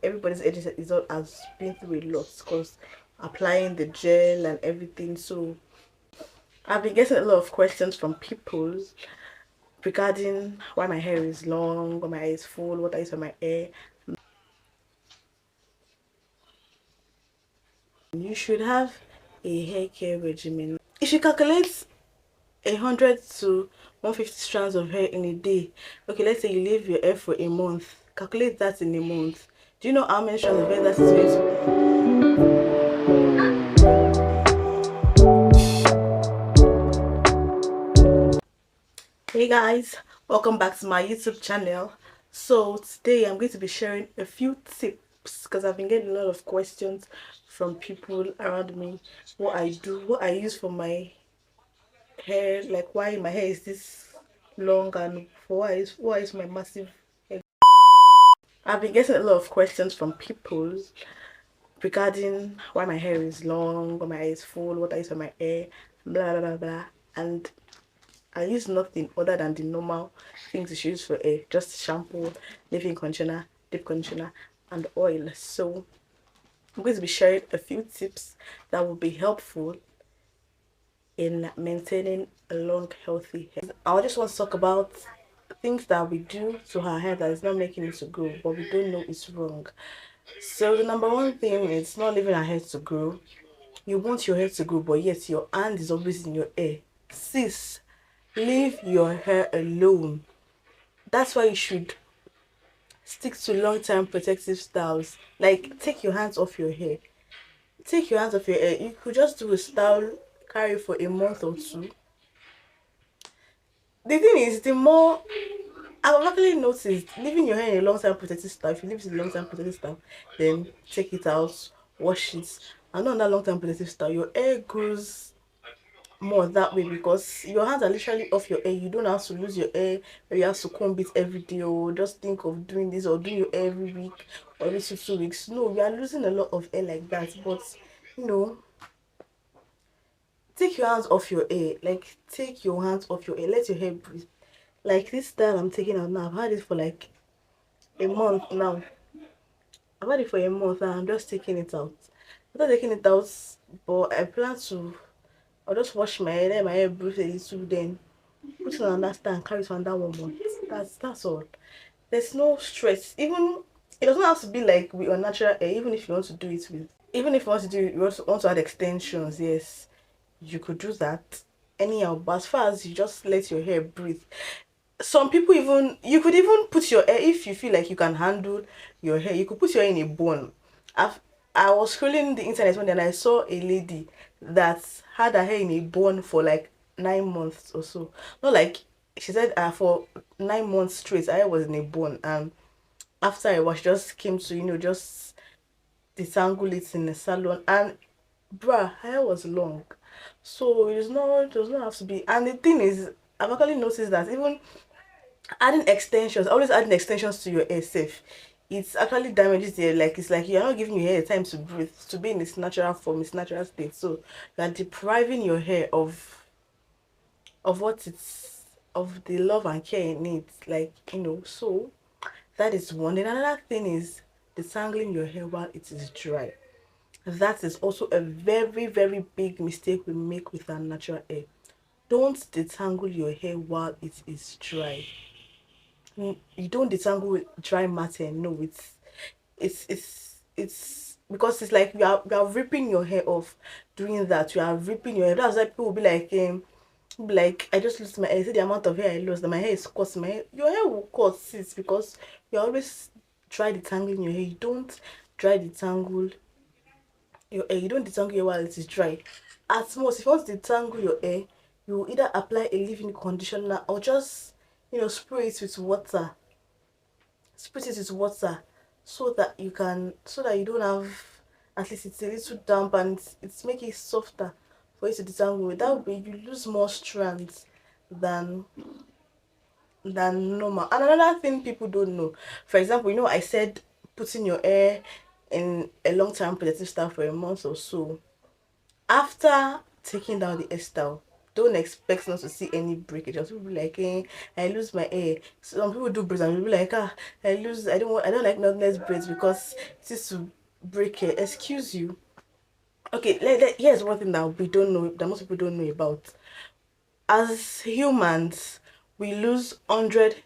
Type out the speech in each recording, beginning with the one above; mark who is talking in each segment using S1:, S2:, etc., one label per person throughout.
S1: everybody's edges is all has been through a lot because applying the gel and everything. So I've been getting a lot of questions from people regarding why my hair is long, why my hair is full, what I use for my hair. You should have a hair care regimen. If you calculate 100 to 150 strands of hair in a day, okay, let's say you leave your hair for a month, calculate that in a month. Do you know how many strands of hair that is going to? Hey guys, welcome back to my YouTube channel. So today I'm going to be sharing a few tips because I've been getting a lot of questions from people around me, what I do, what I use for my hair, like why my hair is this long, and for why is my massive hair. I've been getting a lot of questions from people regarding why my hair is long, why my hair is full, what I use for my hair, blah blah blah blah. And I use nothing other than the normal things you should use for hair, just shampoo, leave-in conditioner, deep conditioner, and oil. So I'm going to be sharing a few tips that will be helpful in maintaining a long, healthy hair. I just want to talk about things that we do to our hair that is not making it to grow, but we don't know it's wrong. So the number one thing is not leaving our hair to grow. You want your hair to grow, but yet your hand is always in your hair. Sis, leave your hair alone. That's why you should stick to long-term protective styles. Like, take your hands off your hair. Take your hands off your hair. You could just do a style, carry for a month or two. The thing is, the more I've actually noticed, leaving your hair in a long-term protective style, if you leave it in a long-term protective style, then take it out, wash it, and on that long-term protective style, your hair grows more that way because your hands are literally off your hair. You don't have to lose your hair or you have to comb it every day or just think of doing this or doing your hair every week or every 2 weeks. No, you are losing a lot of hair like that. But you know, take your hands off your hair. Like, take your hands off your hair. Let your hair breathe. Like this style I'm taking out now, I've had it for like a month now. I've had it for a month and I'm just taking it out. I'm not taking it out, but I plan to. I'll just wash my hair, let my hair breathe a little, then put it on another stand, carry it on that 1 month. That's all. There's no stress. Even it doesn't have to be like with your natural hair. Even if you want to do it with, even if you want to do, you also want to add extensions. Yes, you could do that anyhow. But as far as you just let your hair breathe, some people even you could even put your hair if you feel like you can handle your hair. You could put your hair in a bun. I've, I was scrolling the internet one day and I saw a lady that had her hair in a bun for like 9 months or so. Not like she said for 9 months straight her hair was in a bun, and after I was just came to just detangle it in the salon, and bruh, her hair was long. So it does not have to be. And the thing is, I've actually noticed that even adding extensions, always adding extensions to your hair safe, it's actually damages the hair. Like, it's like you're not giving your hair time to breathe, to be in its natural form, its natural state. So you're depriving your hair of what it's of the love and care it needs. Like, so that is one. And another thing is detangling your hair while it is dry. That is also a very, very big mistake we make with our natural hair. Don't detangle your hair while it is dry. You don't detangle with dry matter. No, it's because it's like you are ripping your hair off doing that. You are ripping your hair. That's why people will be like, I just lost my hair. See the amount of hair I lost, that my hair is cut. My hair, your hair will cut, sis, because you always dry detangling your hair. You don't dry detangle your hair. You don't detangle your hair while it is dry. At most, if you want to detangle your hair, you will either apply a leave-in conditioner or just spray it with water. Spray it with water so that you don't have, at least it's a little damp, and it's make it softer for you to detangle with. That way you lose more strands than normal. And another thing people don't know, for example, I said putting your hair in a long-term protective style for a month or so. After taking down the hairstyle, don't expect not to see any breakage. Some people be like, I lose my hair. Some people do braids and will be like, I don't like knotless braids because it is to break hair. Excuse you. Okay, here's one thing that we don't know, that most people don't know about. As humans, we lose 100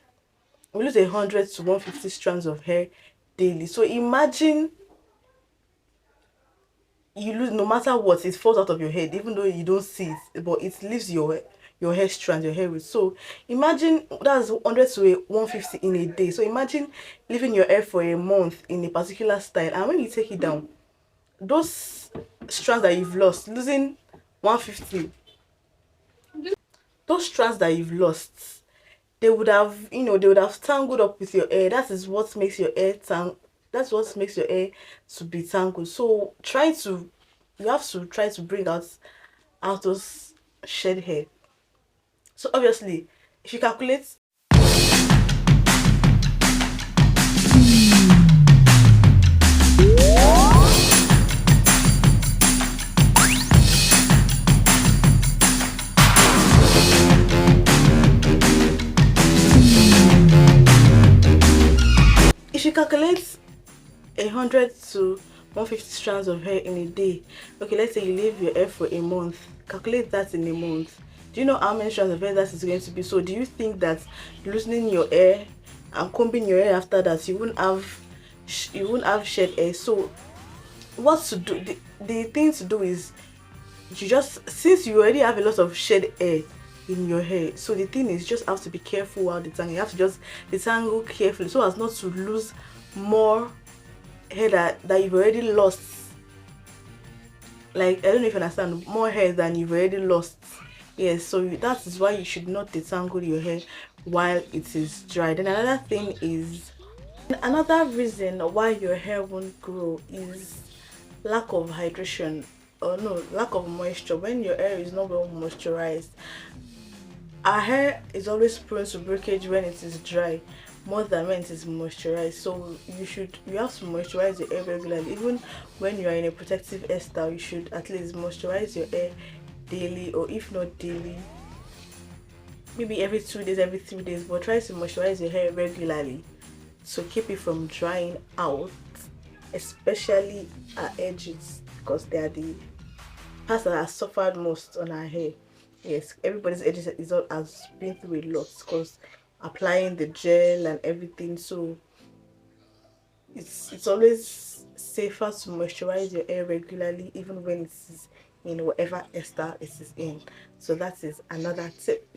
S1: to 150 strands of hair daily. So imagine you lose, no matter what, it falls out of your head even though you don't see it, but it leaves your hair strand, your hair with. So imagine that's 100 to 150 in a day. So imagine leaving your hair for a month in a particular style, and when you take it down, those strands that you've lost, losing 150, those strands that you've lost, they would have, they would have tangled up with your hair. That is what makes your hair that's what makes your hair to be tangled. So you have to try to bring out those shed hair. So obviously, if you calculate, if you calculate 100 to 150 strands of hair in a day. Okay, let's say you leave your hair for a month. Calculate that in a month. Do you know how many strands of hair that is going to be? So do you think that loosening your hair and combing your hair after that, you won't have shed hair? So what to do, the thing to do is, you just, since you already have a lot of shed hair in your hair, so the thing is, you just have to be careful while detangling. You have to just detangle carefully so as not to lose more hair that you've already lost. Like, I don't know if you understand, more hair than you've already lost. Yes, so that is why you should not detangle your hair while it is dry. Then another reason why your hair won't grow is lack of hydration, or no, lack of moisture. When your hair is not well moisturized, our hair is always prone to breakage when it is dry more than when it is moisturized. So you have to moisturize your hair regularly. Even when you are in a protective hairstyle, you should at least moisturize your hair daily, or if not daily, maybe every 2 days, every 3 days, but try to moisturize your hair regularly to keep it from drying out, especially our edges, because they are the parts that have suffered most on our hair. Yes, everybody's edges has been through a lot because applying the gel and everything. So it's always safer to moisturize your hair regularly, even when it is in whatever hairstyle it is in. So that is another tip.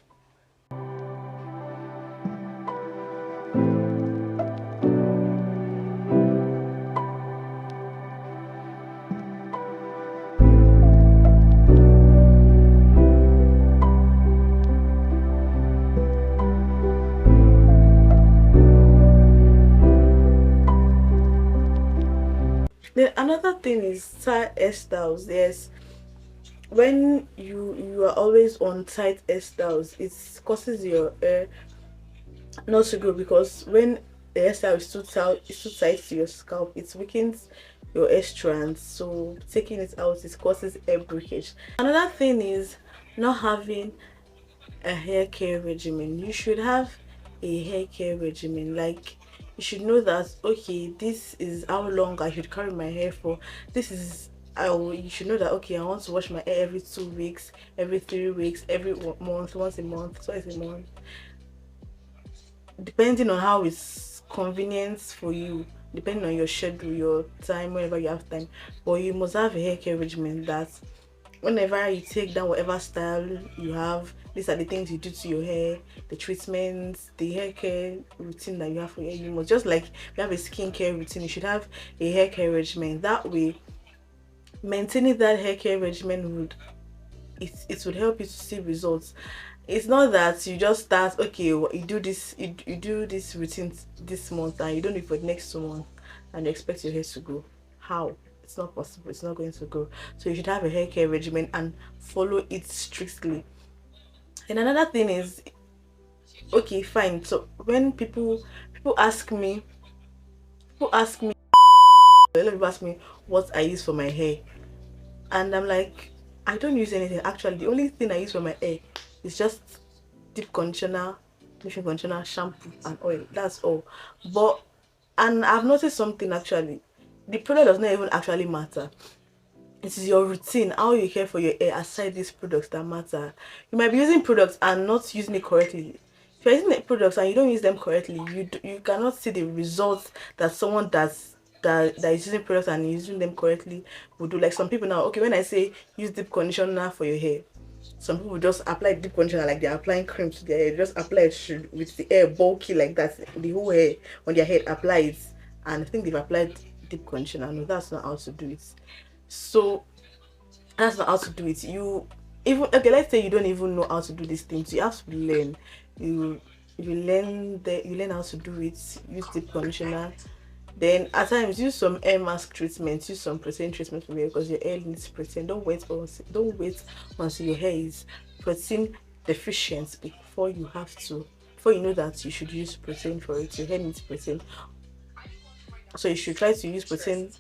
S1: Then another thing is tight hairstyles. Yes, when you are always on tight hairstyles, it causes your hair not to grow, because when the hairstyle is too tight to your scalp, it weakens your hair strands. So taking it out, it causes hair breakage. Another thing is not having a hair care regimen. You should have a hair care regimen. Like, you should know that, okay, this is how long I should carry my hair for. This is you should know that, okay, I want to wash my hair every 2 weeks, every 3 weeks, every month, once a month, twice a month, depending on how it's convenient for you, depending on your schedule, your time, whenever you have time. But you must have a hair care regimen that whenever you take down whatever style you have, these are the things you do to your hair, the treatments, the hair care routine that you have for your hair. You must, just like you have a skincare routine, you should have a hair care regimen. That way, maintaining that hair care regimen it would help you to see results. It's not that you just start, okay, you do this routine this month and you don't do it for the next 2 months and you expect your hair to grow. How? It's not possible. It's not going to grow. So you should have a hair care regimen and follow it strictly. And another thing is, okay, fine, so when people ask me a lot of people ask me what I use for my hair, and I'm like, I don't use anything actually. The only thing I use for my hair is just deep conditioner, leave-in conditioner, shampoo, and oil. That's all. But and I've noticed something actually. The product does not even actually matter. It is your routine, how you care for your hair aside these products that matter. You might be using products and not using it correctly. If you're using the products and you don't use them correctly, you cannot see the results that someone that is using products and using them correctly would do. Like some people now, okay, when I say use deep conditioner for your hair, some people just apply deep conditioner like they're applying cream to their hair. Just apply it with the hair bulky like that, the whole hair on their head, apply it, and I think they've applied deep conditioner. No, that's not how to do it. So that's not how to do it. You even okay, let's say you don't even know how to do these things. You have to learn. You you learn how to do it. Use deep conditioner. Then at times use some hair mask treatment, use some protein treatment for your hair because your hair needs protein. Don't wait until your hair is protein deficient before you know that you should use protein for it. Your hair needs protein. So you should try to use protein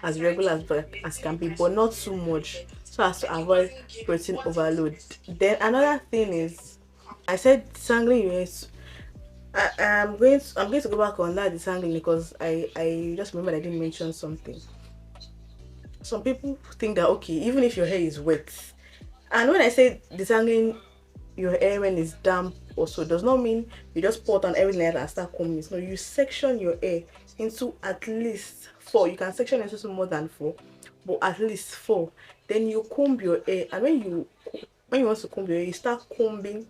S1: as regular as can be, but not too much so as to avoid protein overload. Then another thing is I said detangling your hair. I'm going to go back on that detangling because I just remembered I didn't mention something. Some people think that okay, even if your hair is wet, and when I say detangling your hair when it's damp also does not mean you just pour it on everything and start combing it. No, you section your hair into at least four. You can section it into more than four, but at least four. Then you comb your hair, and when you want to comb your hair, you start combing.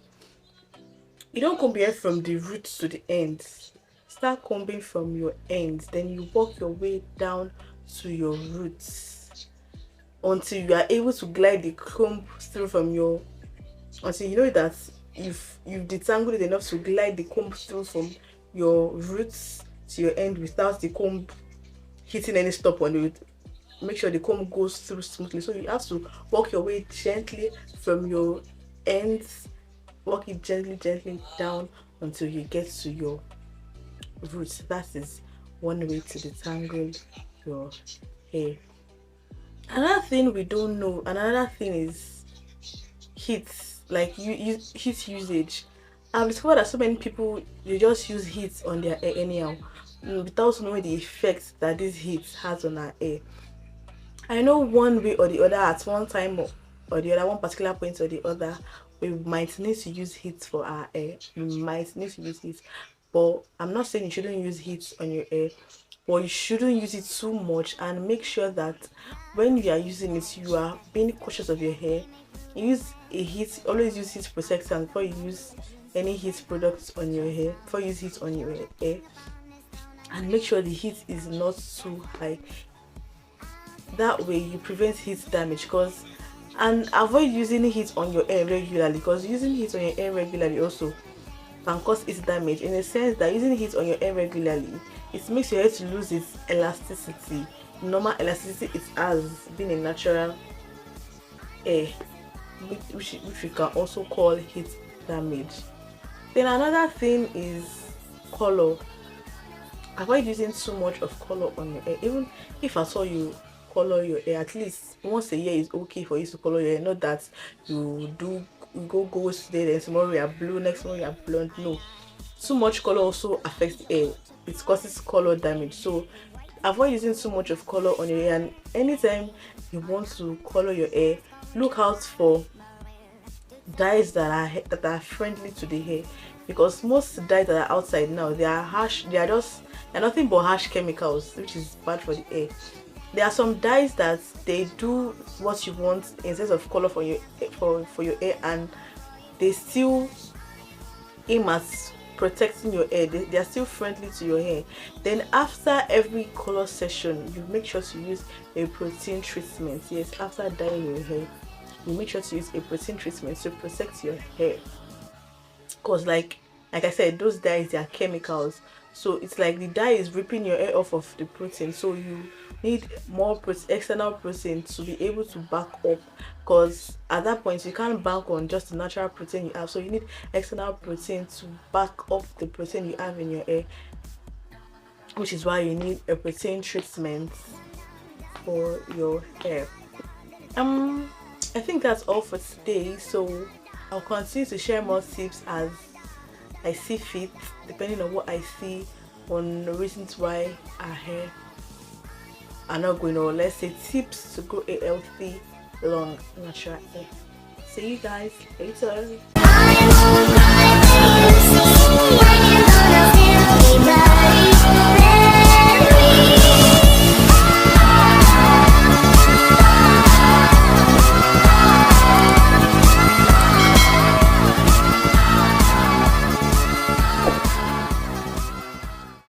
S1: You don't comb your hair from the roots to the ends. Start combing from your ends, then you work your way down to your roots until you are able to glide the comb through from your until you know that if you've detangled it enough to glide the comb through from your roots to your end without the comb hitting any stop on it. Make sure the comb goes through smoothly. So you have to walk your way gently from your ends, walk it gently down until you get to your roots. That is one way to detangle your hair. Another thing we don't know, another thing is heat, like heat usage. I've discovered that so many people they just use heat on their hair anyhow, without knowing the effect that this heat has on our hair. I know one way or the other at one time or the other, one particular point or the other, we might need to use heat for our hair. We might need to use heat, but I'm not saying you shouldn't use heat on your hair, but you shouldn't use it too much. And make sure that when you are using it, you are being cautious of your hair. Always use heat protectant before you use any heat products on your hair. Before you use heat on your hair, and make sure the heat is not too high. That way you prevent heat damage, and avoid using heat on your hair regularly, because using heat on your hair regularly also can cause heat damage, in a sense that using heat on your hair regularly, it makes your hair to lose its elasticity, normal elasticity it has been a natural hair, which we can also call heat damage. Then another thing is color. Avoid using too much of color on your hair. Even if at all you color your hair, at least once a year is okay for you to color your hair. Not that you go gold today, then tomorrow you are blue, next tomorrow you are blonde. No, too much color also affects the hair. It causes color damage. So avoid using too much of color on your hair. And anytime you want to color your hair, look out for dyes that are friendly to the hair, because most dyes that are outside now, they are harsh. They're nothing but harsh chemicals, which is bad for the hair. There are some dyes that they do what you want in terms of color for your hair, and they still aim at protecting your hair. They are still friendly to your hair. Then after every color session, you make sure to use a protein treatment. Yes, after dyeing your hair, you make sure to use a protein treatment to protect your hair, because like I said, those dyes, they are chemicals. So it's like the dye is ripping your hair off of the protein, so you need more external protein to be able to back up, because at that point you can't bank on just the natural protein you have, so you need external protein to back up the protein you have in your hair, which is why you need a protein treatment for your hair. I think that's all for today. So I'll continue to share more tips as I see fit, depending on what I see on the reasons why our hair are not going, or let's say tips to grow a healthy, long, natural hair. See you guys later.